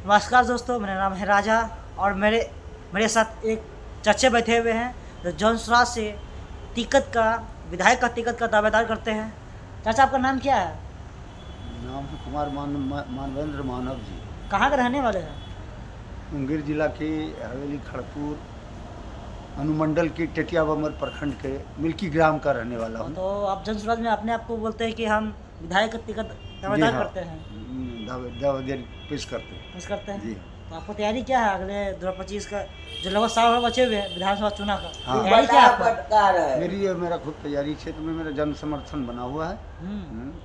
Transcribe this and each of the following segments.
नमस्कार दोस्तों, मेरा नाम है राजा और मेरे साथ एक चाचा बैठे हुए हैं जो जौनसराज से विधायक का टिकट का दावेदार करते हैं। चाचा, आपका नाम क्या है? नाम है कुमार मानवेंद्र मानव जी। कहाँ के रहने वाले हैं? मुंगेर जिला के हवेली खड़गपुर अनुमंडल के टेटिया बमर प्रखंड के मिल्की ग्राम का रहने वाला हूँ। तो आप जौनसराज में अपने आप को बोलते हैं कि हम विधायक का टिकट दावेदार करते हैं, दावेदार पेश करते हैं जी। तो आपको तैयारी क्या है अगले 2025 का, जो लगभग 7 साल बचे हुए हैं विधानसभा चुनाव का? हाँ। तैयारी क्या है? मेरा खुद तैयारी क्षेत्र में मेरा जन समर्थन बना हुआ है।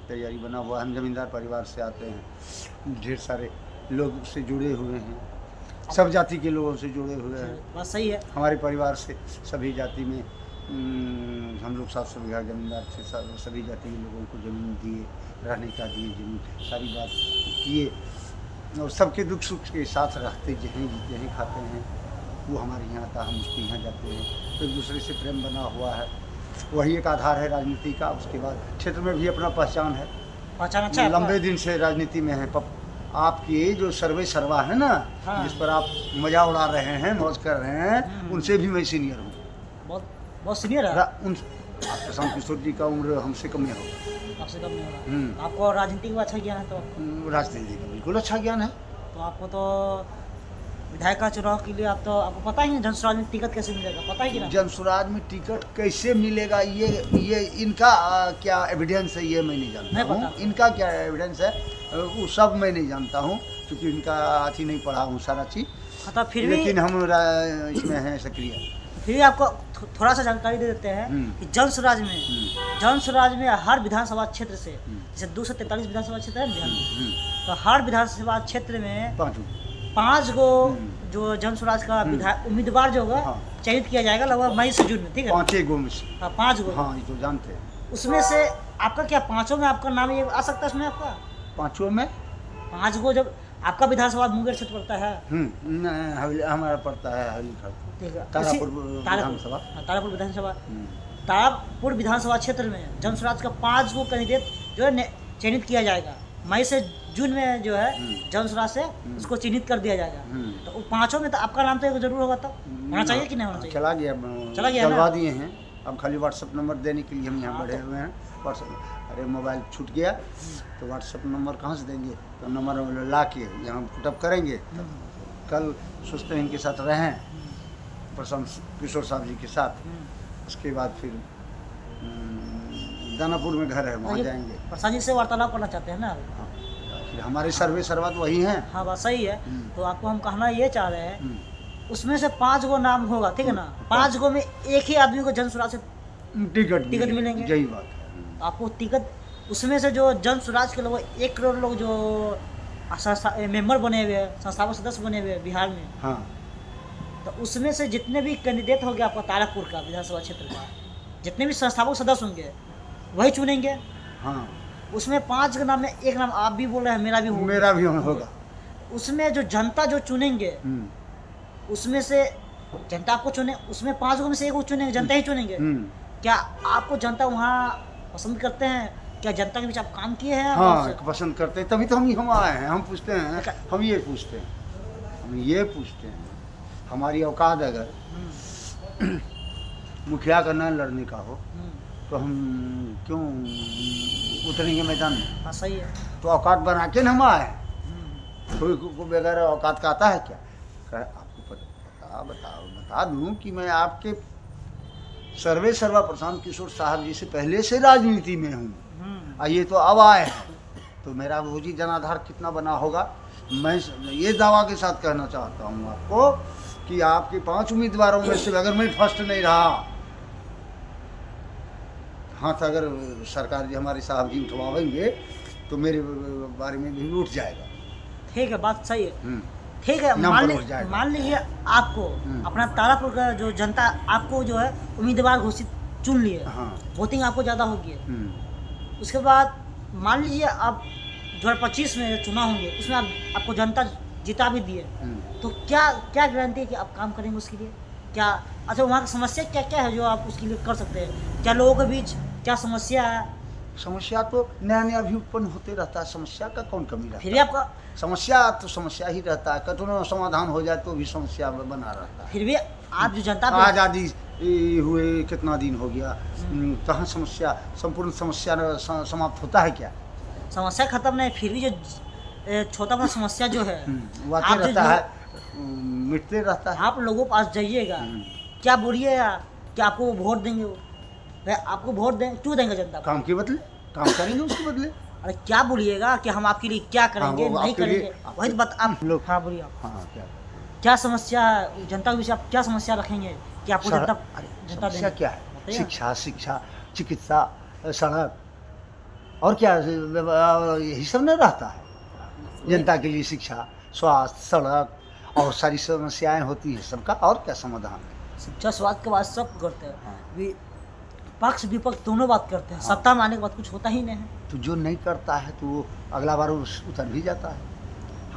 तैयारी बना हुआ है। हम जमींदार परिवार से आते हैं, ढेर सारे लोग से जुड़े हुए हैं, सब जाति के लोगों से जुड़े हुए हैं। बस सही है। हमारे परिवार से सभी जाति में हम लोग 700 बीघा जमींदार थे। सभी जाति के लोगों को ज़मीन दिए, रहने का दिए, ज़मीन सारी बात किए और सबके दुख सुख के साथ रहते, जहीं जीते हैं खाते हैं। वो हमारे यहाँ आता, हम उसके यहाँ जाते हैं, तो एक दूसरे से प्रेम बना हुआ है। वही एक आधार है राजनीति का। उसके बाद क्षेत्र में भी अपना पहचान है, अच्छा है। लंबे दिन से राजनीति में है। आपकी जो सर्वे सर्वा है ना, हाँ। जिस पर आप मजा उड़ा रहे हैं, मौज कर रहे हैं, उनसे भी मैं सीनियर हूँ। बहुत सीनियर है। प्रशांत किशोर जी का उम्र हमसे कम होगा। आपसे कम नहीं होगा। आपको राजनीति का अच्छा ज्ञान है? तो राजनीति का बिल्कुल अच्छा ज्ञान है। तो आपको तो विधायक का चुनाव के लिए आपको पता ही नहीं जनसुराज में टिकट कैसे मिलेगा, पता है कि ना? जनसुराज में टिकट कैसे मिलेगा, ये इनका क्या एविडेंस है, ये मैं नहीं जानता हूँ। इनका क्या एविडेंस है वो सब मैं नहीं जानता हूँ, क्योंकि इनका अथी नहीं पढ़ा हूँ सारा चीज़। तो फिर लेकिन हम इसमें हैं सक्रिय। फिर भी आपको थोड़ा सा जानकारी दे देते हैं कि जनसुराज में हर विधानसभा क्षेत्र से, जैसे 243 विधानसभा क्षेत्र है बिहार में, तो हर विधानसभा क्षेत्र में 5 गो जो जनसुराज का उम्मीदवार जो होगा चयनित किया जाएगा लगभग मई से जून में। ठीक है, 5 गो में से। हाँ, 5 गो। हाँ, ये तो जानते हैं। उसमें से आपका क्या 5 में आपका नाम ये आ सकता है? उसमें आपका 5 में 5 गो, जब आपका विधानसभा मुंगेर क्षेत्र पड़ता है। हमारा पड़ता है हवेली खड़गपुर, तारापुर विधानसभा। तारापुर विधानसभा क्षेत्र में जनसुराज का 5 गो कैंडिडेट जो है चयनित किया जाएगा। मई से जून में जो है जनसुराज से उसको चिन्हित कर दिया जाएगा। तो 5 में तो आपका नाम तो जरूर होगा, तब होना चाहिए कि नहीं होना चाहिए? चला गया डलवा दिए हैं। अब खाली व्हाट्सएप नंबर देने के लिए हम यहाँ बढ़े हुए हैं। व्हाट्सएप, अरे मोबाइल छूट गया तो व्हाट्सएप नंबर कहाँ से देंगे? तो नंबर ला के यहाँ पुटअप करेंगे। कल सोचते हैं इनके साथ रहें, प्रशांत किशोर साहब जी के साथ। उसके बाद फिर दानापुर में घर है, वहाँ जाएंगे। प्रशांत जी से वार्तालाप करना चाहते हैं ना? हाँ, फिर हमारे सर्वे सर्वा तो वही हैं। हाँ, बात सही है। तो आपको हम कहना ये चाह रहे हैं, उसमें से 5 गो नाम होगा, ठीक है ना? 5 गो में एक ही आदमी को जनसुराज से टिकट मिलेंगे। यही बात है। आपको टिकट उसमें से जो जनसुराज के लोग 1 करोड़ लोग जो मेंबर बने हुए हैं, संस्थापक सदस्य बने हुए हैं बिहार में, हाँ, तो उसमें से जितने भी कैंडिडेट होंगे आपका तारापुर का विधानसभा क्षेत्र का, जितने भी संस्थापक सदस्य होंगे वही चुनेंगे। हाँ, उसमें 5 के नाम में एक नाम आप भी बोल रहे हैं, मेरा भी होगा। उसमें जो जनता जो चुनेंगे, उसमें से जनता आपको चुने, उसमें 5 गो में से 1 को चुनेंगे, जनता ही चुनेंगे। क्या आपको जनता वहाँ पसंद करते हैं? क्या जनता के बीच आप काम किए हैं? हाँ, पसंद करते हैं, तभी तो हम आए हैं। हम पूछते हैं, हम ये पूछते हैं हमारी औकात अगर मुखिया का न लड़ने का हो तो हम क्यों उतरेंगे मैदान में? हाँ, सही है। तो औकात बना के न हम आए। कोई को बगैर औकात का आता है क्या? आपको बता दूं कि मैं आपके सर्वे सर्वा प्रशांत किशोर साहब जी से पहले से राजनीति में हूँ। ये तो अब आए हैं, तो मेरा भोजी जनाधार कितना बना होगा। मैं ये दावा के साथ कहना चाहता हूँ आपको कि आपके 5 उम्मीदवारों में से अगर मैं फर्स्ट नहीं रहा, हाथ अगर सरकार जी हमारे साहब जी उठवाएंगे तो मेरे बारे में भी उठ जाएगा। ठीक है, बात सही है। ठीक है, मान लीजिए आपको अपना तारापुर का जो जनता आपको जो है उम्मीदवार घोषित चुन लिए। हाँ। वोटिंग आपको ज़्यादा होगी। उसके बाद मान लीजिए आप 2025 में चुनाव होंगे, उसमें आपको जनता जिता भी दिए, तो क्या गारंटी है कि आप काम करेंगे उसके लिए? क्या अच्छा वहाँ की समस्या क्या क्या है जो आप उसके लिए कर सकते हैं? क्या लोगों के बीच क्या समस्या है? समस्या तो नया नया भी उत्पन्न होते रहता है, समस्या का कौन कमी रहता फिर भी है? आपका समस्या तो समस्या ही रहता है, कठिन समाधान हो जाए तो भी समस्या बना रहता है। फिर भी आप जो जनता आज़ादी हुए कितना दिन हो गया, कहाँ समस्या संपूर्ण समस्या समाप्त होता है क्या? समस्या खत्म नहीं, फिर भी जो छोटा मोटा समस्या जो है वो आते रहता है, मिटते रहता है। आप लोगों के पास जाइएगा, क्या बोलिएगा कि आपको वोट देंगे, वो आपको वोट देंगे, क्यों देंगे जनता को? काम के बदले काम करेंगे, उसके बदले। अरे क्या बोलिएगा कि हम आपके लिए क्या करेंगे, नहीं करेंगे, वही तो आप लोग। हाँ बोलिए आप। हाँ क्या समस्या जनता के विषय आप क्या समस्या रखेंगे कि आपको जनता समस्या क्या है? शिक्षा, चिकित्सा, सड़क और क्या, यही सब नहीं रहता है जनता के लिए? शिक्षा, स्वास्थ्य, सड़क और सारी समस्याएं होती है सबका, और क्या समाधान है? शिक्षा स्वास्थ्य के बाद सब करते हैं, पक्ष विपक्ष दोनों बात करते हैं, सत्ता में आने के बाद कुछ होता ही नहीं है। तो जो नहीं करता है तो वो अगला बार उतर भी जाता है,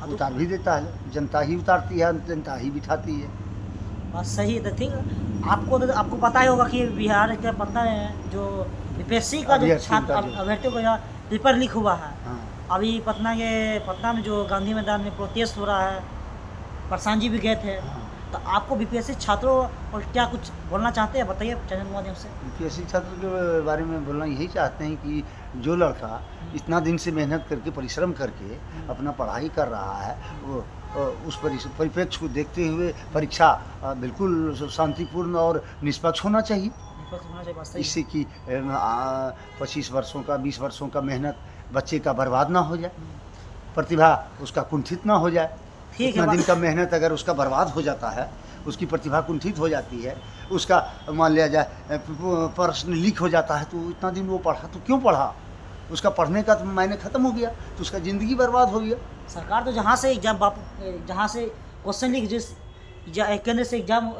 उतार भी देता है, जनता ही उतारती है, जनता ही बिठाती है। बात सही है। तो ठीक है, आपको पता ही होगा कि बिहार के पता है जो बीपीएससी का जो छात्र अभ्यर्थियों का पेपर लीक हुआ है। अभी पटना में जो गांधी मैदान में प्रोटेस्ट हो रहा है, प्रशांत जी भी गए थे। तो आपको बीपीएससी छात्रों और क्या कुछ बोलना चाहते हैं, बताइए चैनल के माध्यम से। बीपीएससी छात्रों के बारे में बोलना यही चाहते हैं कि जो लड़का इतना दिन से मेहनत करके परिश्रम करके अपना पढ़ाई कर रहा है, वो उस परिप्रेक्ष्य को देखते हुए परीक्षा बिल्कुल शांतिपूर्ण और निष्पक्ष होना चाहिए। इससे कि 25 वर्षों का 20 वर्षों का मेहनत बच्चे का बर्बाद ना हो जाए, प्रतिभा उसका कुंठित ना हो जाए। इतना दिन का मेहनत अगर उसका बर्बाद हो जाता है, उसकी प्रतिभा कुंठित हो जाती है, उसका मान लिया जाए प्रश्न लीक हो जाता है, तो इतना दिन वो पढ़ा तो क्यों पढ़ा? उसका पढ़ने का तो मायने खत्म हो गया, तो उसका ज़िंदगी बर्बाद हो गया। सरकार तो जहाँ से क्वेश्चन लीक, जिस केंद्र से एग्जाम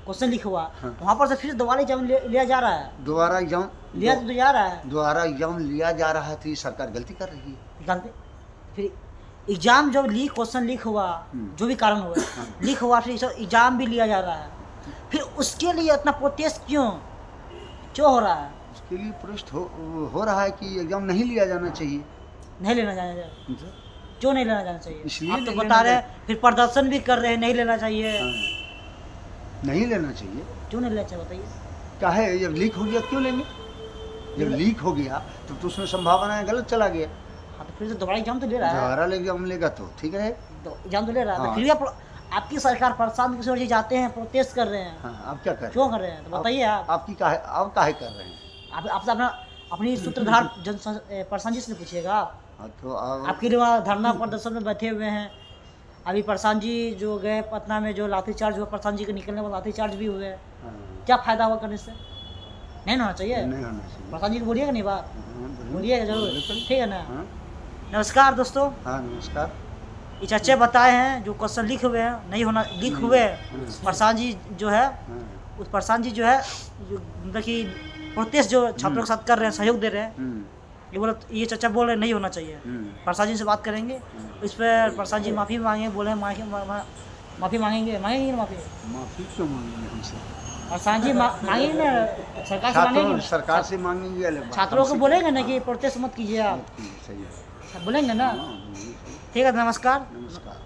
क्वेश्चन लीक हुआ, वहाँ पर से फिर दोबारा एग्जाम लिया जा रहा है। दोबारा एग्जाम लिया तो जा रहा है, दोबारा एग्जाम लिया जा रहा है, तो ये सरकार गलती कर रही है। गलती फिर एग्जाम जब क्वेश्चन लीक हुआ, जो भी कारण हुआ लीक हुआ, फिर एग्जाम भी लिया जा रहा है, फिर उसके लिए इतना प्रोटेस्ट क्यों हो रहा है? उसके लिए प्रोटेस्ट हो रहा है कि एग्जाम नहीं लिया जाना चाहिए। नहीं लेना जाना चाहिए, क्यों नहीं लेना जाना चाहिए? इसलिए आप तो बता रहे हैं, फिर प्रदर्शन भी कर रहे हैं, नहीं लेना चाहिए। नहीं लेना चाहिए, क्यों नहीं लेना चाहिए बताइए? क्या है, जब लीक हो गया क्यों लेंगे? जब लीक हो गया तो उसमें संभावना गलत चला गया। हाँ, तो फिर तो दोबारा एग्जाम तो ले रहा है, दोबारा एग्जाम लेगा तो ठीक है, तो एग्जाम तो ले रहा है। तो फिर भी आपकी सरकार प्रशांत किशोर जी जाते हैं, प्रोटेस्ट कर रहे हैं। आप क्या कर रहे हैं? क्यों कर रहे हैं तो बताइए आप। आपकी काहे कर रहे हैं? आप अपनी सूत्रधार प्रशांत जी से पूछिएगा। तो आपके लिए वहाँ धरना प्रदर्शन में बैठे हुए हैं। अभी प्रशांत जी जो गए पटना में, जो लाठीचार्ज हुआ, प्रशांत जी के निकलने में लाठीचार्ज भी हुए, क्या फायदा हुआ करने से? नहीं होना चाहिए, नहीं होना चाहिए। प्रशांत जी को बोलिएगा नहीं बात, बोलिएगा जरूर, ठीक है ना? नमस्कार दोस्तों। हाँ नमस्कार। ये चर्चे बताए हैं जो क्वेश्चन लीक हुए हैं, नहीं होना, लीक हुए, प्रशांत जी जो है, उस प्रशांत जी जो है मतलब कि प्रोटेस्ट जो छात्रों के साथ कर रहे हैं, सहयोग दे रहे हैं, ये चर्चा बोल रहे हैं नहीं होना चाहिए। प्रसाद जी से बात करेंगे, इस पर प्रसाद जी माफ़ी मांगे, बोले माफ़ी मांगेंगे ना? माफ़ी क्यों मांगेंगे हमसे? प्रसाद जी मांगेंगे ना, सरकार से मांगेंगे, सरकार से मांगेंगे, छात्रों को बोलेंगे ना कि प्रोटेस्ट मत कीजिए आप, सही है, बोलेंगे ना? ठीक है, नमस्कार। नमस्कार।